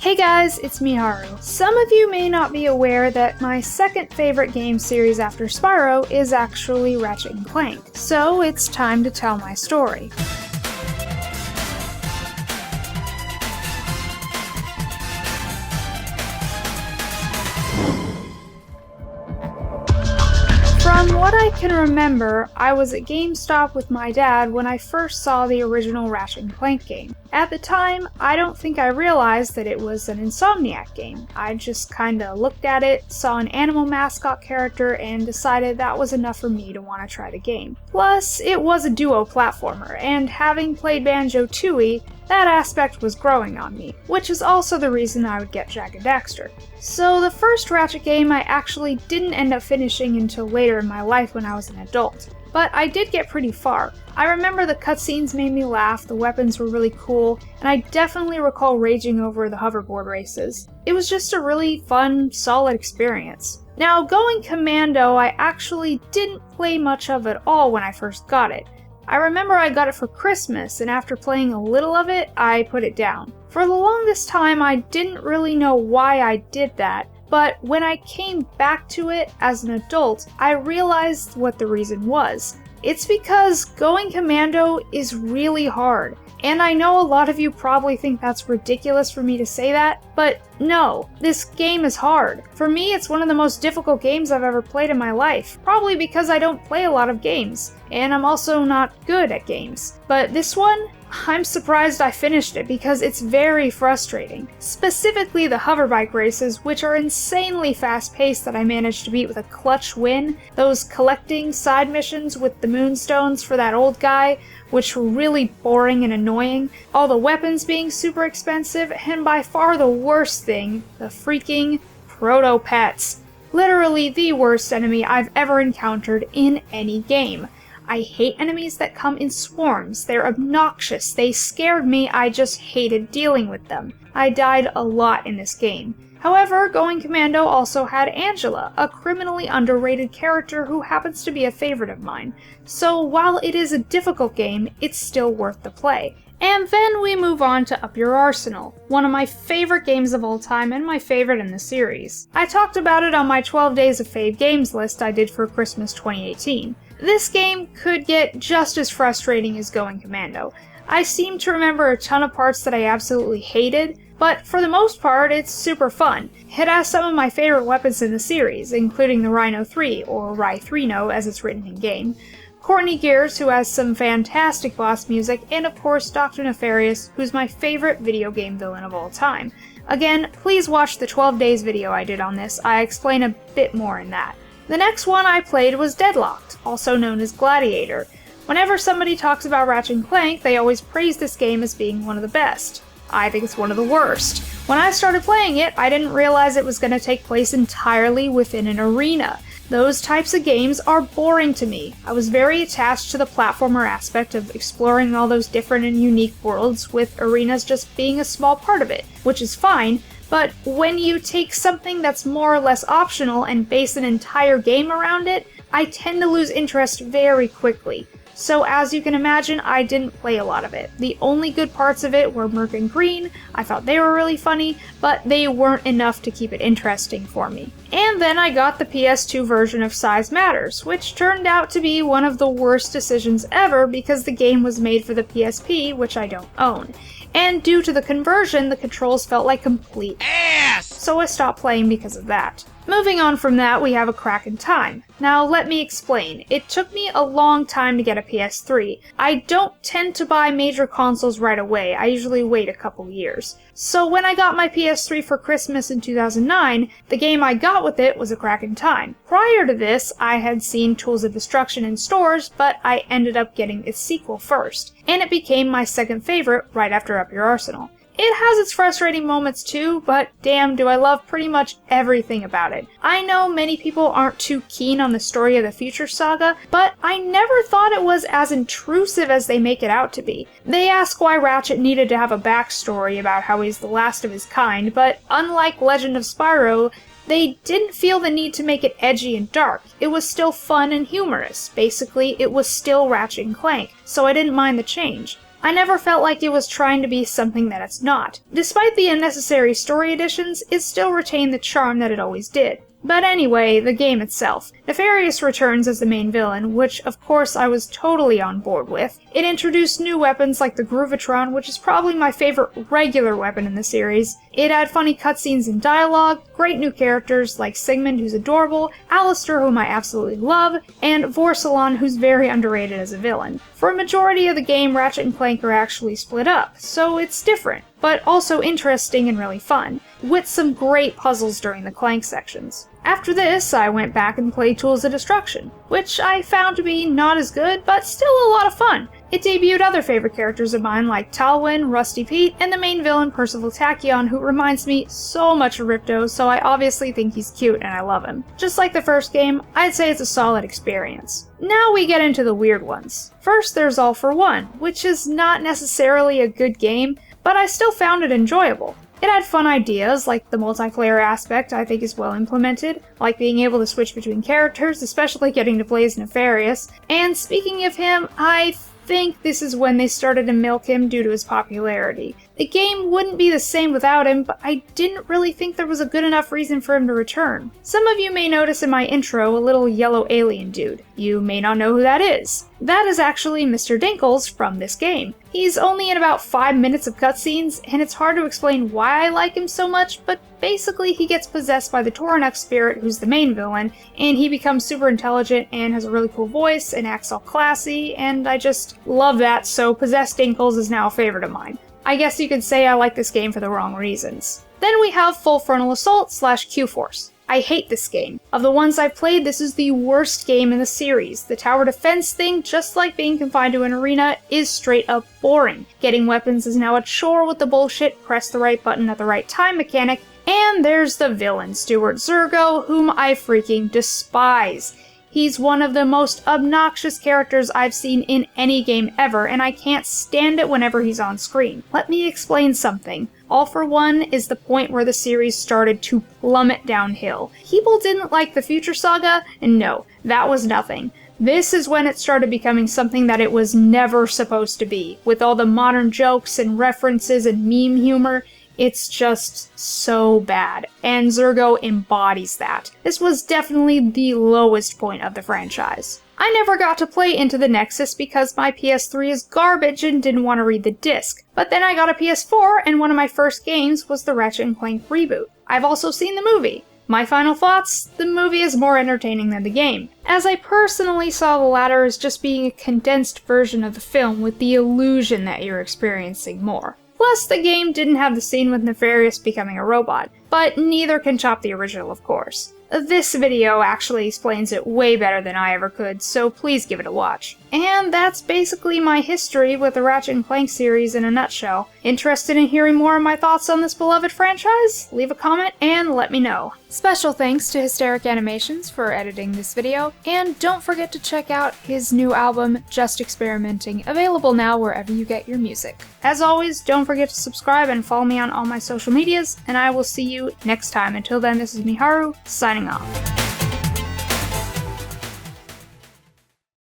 Hey guys, it's Miharu. Some of you may not be aware that my second favorite game series after Spyro is actually Ratchet Clank, so it's time to tell my story. From what I can remember, I was at GameStop with my dad when I first saw the original Ratchet Clank game. At the time, I don't think I realized that it was an Insomniac game. I just kinda looked at it, saw an animal mascot character, and decided that was enough for me to want to try the game. Plus, it was a duo platformer, and having played Banjo-Tooie, that aspect was growing on me, which is also the reason I would get Jak and Daxter. So the first Ratchet game I actually didn't end up finishing until later in my life when I was an adult. But I did get pretty far. I remember the cutscenes made me laugh, the weapons were really cool, and I definitely recall raging over the hoverboard races. It was just a really fun, solid experience. Now, going Commando, I actually didn't play much of at all when I first got it. I remember I got it for Christmas, and after playing a little of it, I put it down. For the longest time, I didn't really know why I did that, but when I came back to it as an adult, I realized what the reason was. It's because going Commando is really hard. And I know a lot of you probably think that's ridiculous for me to say that, but no, this game is hard. For me, it's one of the most difficult games I've ever played in my life, probably because I don't play a lot of games, and I'm also not good at games. But this one, I'm surprised I finished it because it's very frustrating. Specifically the hoverbike races, which are insanely fast-paced that I managed to beat with a clutch win. Those collecting side missions with the moonstones for that old guy, which were really boring and annoying. All the weapons being super expensive, and by far the worst thing, the freaking proto-pets. Literally the worst enemy I've ever encountered in any game. I hate enemies that come in swarms. They're obnoxious. They scared me. I just hated dealing with them. I died a lot in this game. However, going Commando also had Angela, a criminally underrated character who happens to be a favorite of mine. So while it is a difficult game, it's still worth the play. And then we move on to Up Your Arsenal, one of my favorite games of all time and my favorite in the series. I talked about it on my 12 Days of Fave Games list I did for Christmas 2018. This game could get just as frustrating as going Commando. I seem to remember a ton of parts that I absolutely hated, but for the most part, it's super fun. It has some of my favorite weapons in the series, including the Rhino 3, or Rhy-3no as it's written in-game, Courtney Gears, who has some fantastic boss music, and of course Dr. Nefarious, who's my favorite video game villain of all time. Again, please watch the 12 Days video I did on this. I explain a bit more in that. The next one I played was Deadlocked, also known as Gladiator. Whenever somebody talks about Ratchet Clank, they always praise this game as being one of the best. I think it's one of the worst. When I started playing it, I didn't realize it was going to take place entirely within an arena. Those types of games are boring to me. I was very attached to the platformer aspect of exploring all those different and unique worlds, with arenas just being a small part of it, which is fine. But when you take something that's more or less optional and base an entire game around it, I tend to lose interest very quickly. So as you can imagine, I didn't play a lot of it. The only good parts of it were Merc and Green. I thought they were really funny, but they weren't enough to keep it interesting for me. And then I got the PS2 version of Size Matters, which turned out to be one of the worst decisions ever because the game was made for the PSP, which I don't own. And due to the conversion, the controls felt like complete ass, so I stopped playing because of that. Moving on from that, we have A Crack in Time. Now, let me explain. It took me a long time to get a PS3. I don't tend to buy major consoles right away. I usually wait a couple years. So when I got my PS3 for Christmas in 2009, the game I got with it was A Crack in Time. Prior to this, I had seen Tools of Destruction in stores, but I ended up getting its sequel first. And it became my second favorite right after Up Your Arsenal. It has its frustrating moments too, but damn do I love pretty much everything about it. I know many people aren't too keen on the story of the Future Saga, but I never thought it was as intrusive as they make it out to be. They ask why Ratchet needed to have a backstory about how he's the last of his kind, but unlike Legend of Spyro, they didn't feel the need to make it edgy and dark. It was still fun and humorous. Basically, it was still Ratchet and Clank, so I didn't mind the change. I never felt like it was trying to be something that it's not. Despite the unnecessary story additions, it still retained the charm that it always did. But anyway, the game itself. Nefarious returns as the main villain, which of course I was totally on board with. It introduced new weapons like the Groovatron, which is probably my favorite regular weapon in the series. It had funny cutscenes and dialogue, great new characters like Sigmund, who's adorable, Alistair, whom I absolutely love, and Vorsalon, who's very underrated as a villain. For a majority of the game, Ratchet and Clank are actually split up, so it's different, but also interesting and really fun, with some great puzzles during the Clank sections. After this, I went back and played Tools of Destruction, which I found to be not as good, but still a lot of fun. It debuted other favorite characters of mine like Talwyn, Rusty Pete, and the main villain Percival Tachyon, who reminds me so much of Ripto, so I obviously think he's cute and I love him. Just like the first game, I'd say it's a solid experience. Now we get into the weird ones. First, there's All for One, which is not necessarily a good game, but I still found it enjoyable. It had fun ideas, like the multiplayer aspect I think is well implemented, like being able to switch between characters, especially getting to play as Nefarious. And speaking of him, I think this is when they started to milk him due to his popularity. The game wouldn't be the same without him, but I didn't really think there was a good enough reason for him to return. Some of you may notice in my intro a little yellow alien dude. You may not know who that is. That is actually Mr. Dinkles from this game. He's only in about 5 minutes of cutscenes, and it's hard to explain why I like him so much, but basically he gets possessed by the Toranuk spirit, who's the main villain, and he becomes super intelligent and has a really cool voice and acts all classy, and I just love that, so Possessed Dinkles is now a favorite of mine. I guess you could say I like this game for the wrong reasons. Then we have Full Frontal Assault / Q-Force. I hate this game. Of the ones I've played, this is the worst game in the series. The tower defense thing, just like being confined to an arena, is straight up boring. Getting weapons is now a chore with the bullshit press the right button at the right time mechanic, and there's the villain, Stuart Zergo, whom I freaking despise. He's one of the most obnoxious characters I've seen in any game ever, and I can't stand it whenever he's on screen. Let me explain something. All for One is the point where the series started to plummet downhill. People didn't like the Future Saga, and no, that was nothing. This is when it started becoming something that it was never supposed to be. With all the modern jokes and references and meme humor, it's just so bad, and Zergo embodies that. This was definitely the lowest point of the franchise. I never got to play Into the Nexus because my PS3 is garbage and didn't want to read the disc. But then I got a PS4, and one of my first games was the Ratchet & Clank reboot. I've also seen the movie. My final thoughts? The movie is more entertaining than the game, as I personally saw the latter as just being a condensed version of the film with the illusion that you're experiencing more. Plus, the game didn't have the scene with Nefarious becoming a robot, but neither can top the original, of course. This video actually explains it way better than I ever could, so please give it a watch. And that's basically my history with the Ratchet & Clank series in a nutshell. Interested in hearing more of my thoughts on this beloved franchise? Leave a comment and let me know. Special thanks to Hysteric Animations for editing this video, and don't forget to check out his new album, Just Experimenting, available now wherever you get your music. As always, don't forget to subscribe and follow me on all my social medias, and I will see you next time. Until then, this is Miharu, signing off.